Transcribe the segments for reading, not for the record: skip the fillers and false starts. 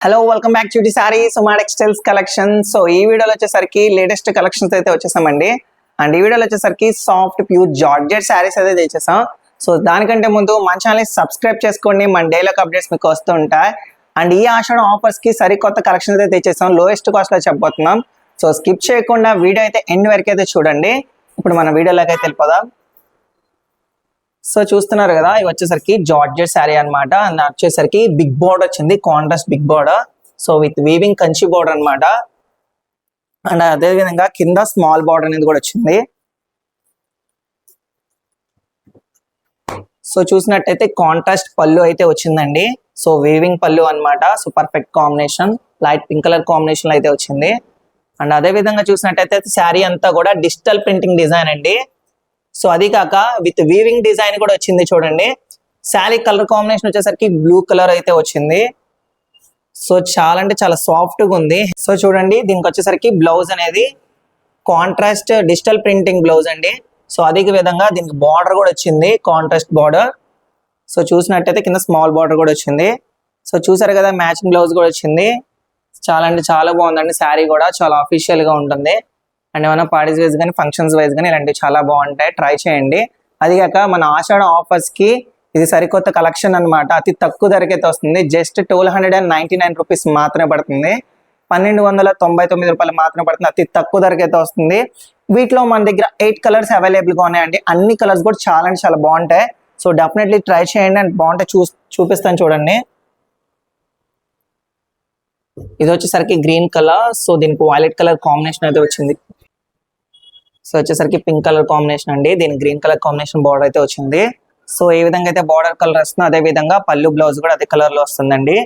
Hello welcome back to the sorry Suma textiles collection. So ఈ వీడియోలో వచ్చేసరికి latest collections అయితే వచ్చేసామండి. అండ్ ఈ వీడియోలో వచ్చేసరికి సాఫ్ట్ ప్యూర్ జార్జెట్ శారీస్ అయితే తెచ్చేసాం. సో దానికంటే ముందు మన ఛానల్ని సబ్స్క్రైబ్ చేసుకోండి, మన డైలీ అప్డేట్స్ మీకు వస్తూ ఉంటాయి. అండ్ ఈ ఆషాఢం ఆఫర్స్ కి సరికొత్త కలెక్షన్ అయితే తెచ్చేసాం, లోయెస్ట్ కాస్ట్ లో చెప్పబోతున్నాం. సో స్కిప్ చేయకుండా వీడియో అయితే ఎండ్ వరకు అయితే చూడండి. ఇప్పుడు మన వీడియోలోకి అయితే వెళ్ళిపోదాం. సో చూస్తున్నారు కదా, ఇవి వచ్చేసరికి జార్జెట్ శారీ అనమాట. అండ్ వచ్చేసరికి బిగ్ బోర్డర్ వచ్చింది, contrast big border. So with weaving Kanchi border అనమాట. అండ్ అదే విధంగా కింద స్మాల్ బోర్డర్ అనేది కూడా వచ్చింది. సో చూసినట్టయితే కాంట్రాస్ట్ పళ్ళు అయితే వచ్చిందండి. సో వీవింగ్ పళ్ళు అనమాట. So perfect combination, light pink colour combination అయితే వచ్చింది. అండ్ అదే విధంగా చూసినట్టయితే శారీ అంతా కూడా డిజిటల్ ప్రింటింగ్ డిజైన్ అండి. సో అది కాక విత్ వీవింగ్ డిజైన్ కూడా వచ్చింది. చూడండి, శారీ కలర్ కాంబినేషన్ వచ్చేసరికి బ్లూ కలర్ అయితే వచ్చింది. సో చాలా అంటే చాలా సాఫ్ట్ గా ఉంది. సో చూడండి, దీనికి వచ్చేసరికి బ్లౌజ్ అనేది కాంట్రాస్ట్ డిజిటల్ ప్రింటింగ్ బ్లౌజ్ అండి. సో అదే విధంగా దీనికి బార్డర్ కూడా వచ్చింది, కాంట్రాస్ట్ బార్డర్. సో చూసినట్టయితే కింద స్మాల్ బార్డర్ కూడా వచ్చింది. సో చూసారు కదా, మ్యాచింగ్ బ్లౌజ్ కూడా వచ్చింది. చాలా అంటే చాలా బాగుందండి. శారీ కూడా చాలా అఫీషియల్ గా ఉంటుంది. అండ్ ఏమైనా పార్టీస్ వైజ్ కానీ ఫంక్షన్స్ వైజ్ కానీ ఇలాంటివి చాలా బాగుంటాయి, ట్రై చేయండి. అది కాక మన ఆషాఢ ఆఫర్స్ కి ఇది సరికొత్త కలెక్షన్ అనమాట. అతి తక్కువ ధరకైతే వస్తుంది. జస్ట్ 1299 రూపీస్ మాత్రమే పడుతుంది, 1299 రూపాయలు మాత్రమే పడుతుంది. అతి తక్కువ ధరకైతే వస్తుంది. వీటిలో మన దగ్గర 8 కలర్స్ అవైలబుల్ గా ఉన్నాయండి. అన్ని కలర్స్ కూడా చాలా అంటే చాలా బాగుంటాయి. సో డెఫినెట్లీ ట్రై చేయండి. అండ్ బాగుంటాయి, చూపిస్తాను చూడండి. ఇది వచ్చేసరికి గ్రీన్ కలర్. సో దీనికి వైలెట్ కలర్ కాంబినేషన్ అయితే వచ్చింది. సో వచ్చేసరికి పింక్ కలర్ కాంబినేషన్ అండి, దీనికి గ్రీన్ కలర్ కాంబినేషన్ బార్డర్ అయితే వచ్చింది. సో ఏ విధంగా అయితే బార్డర్ కలర్ వస్తుందో అదే విధంగా పళ్ళు బ్లౌజ్ కూడా అదే కలర్ లో వస్తుందండి.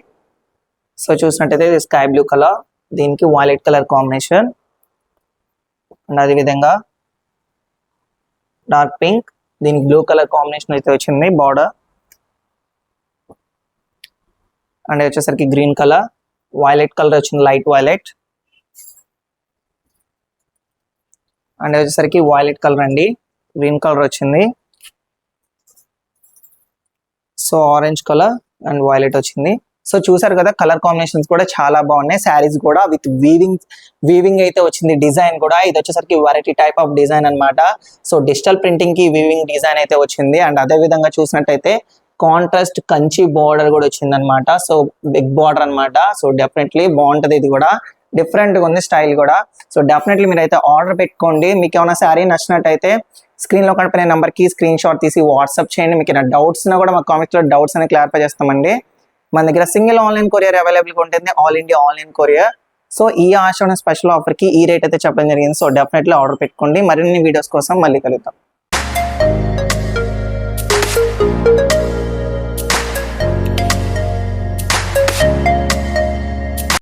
సో చూసినట్టయితే ఇది స్కై బ్లూ కలర్, దీనికి వైలెట్ కలర్ కాంబినేషన్. అండ్ అదే విధంగా డార్క్ పింక్, దీనికి బ్లూ కలర్ కాంబినేషన్ అయితే వచ్చింది బార్డర్. అండ్ వచ్చేసరికి గ్రీన్ కలర్, వైలెట్ కలర్ వచ్చింది, లైట్ వైలెట్. అండ్ వచ్చేసరికి వైలెట్ కలర్ అండి, గ్రీన్ కలర్ వచ్చింది. So orange colour and violet వచ్చింది. సో చూసారు కదా, కలర్ కాంబినేషన్స్ కూడా చాలా బాగున్నాయి. శారీస్ కూడా విత్ వీవింగ్ అయితే వచ్చింది. డిజైన్ కూడా ఇది వచ్చేసరికి వెరైటీ టైప్ ఆఫ్ డిజైన్ అనమాట. సో డిజిటల్ ప్రింటింగ్ కి వీవింగ్ డిజైన్ అయితే వచ్చింది. అండ్ అదే విధంగా చూసినట్టయితే కాంట్రాస్ట్ కంచి బార్డర్ కూడా వచ్చింది అనమాట. సో బిగ్ బార్డర్ అనమాట. సో డెఫినెట్లీ బాగుంటది, ఇది కూడా డిఫరెంట్ గా ఉంది స్టైల్ కూడా. సో డెఫినెట్లీ మీరు అయితే ఆర్డర్ పెట్టుకోండి. మీకు ఏమైనా శారీ నచ్చినట్టయితే స్క్రీన్ లో కనిపిన నెంబర్ కి స్క్రీన్ షాట్ తీసి వాట్సాప్ చేయండి. మీకు ఏమైనా డౌట్స్ కూడా మా కామెంట్స్ లో డౌట్స్ అని క్లారిఫై చేస్తామండి. మన దగ్గర సింగిల్ ఆన్లైన్ కొరియర్ అవైలబుల్ గా ఉంటుంది, all India online courier. So ఈ ఆషాఢం స్పెషల్ ఆఫర్ కి ఈ రేట్ అయితే చెప్పడం జరిగింది. సో డెఫినెట్లీ ఆర్డర్ పెట్టుకోండి. మరిన్ని వీడియోస్ కోసం మళ్ళీ కలుద్దాం.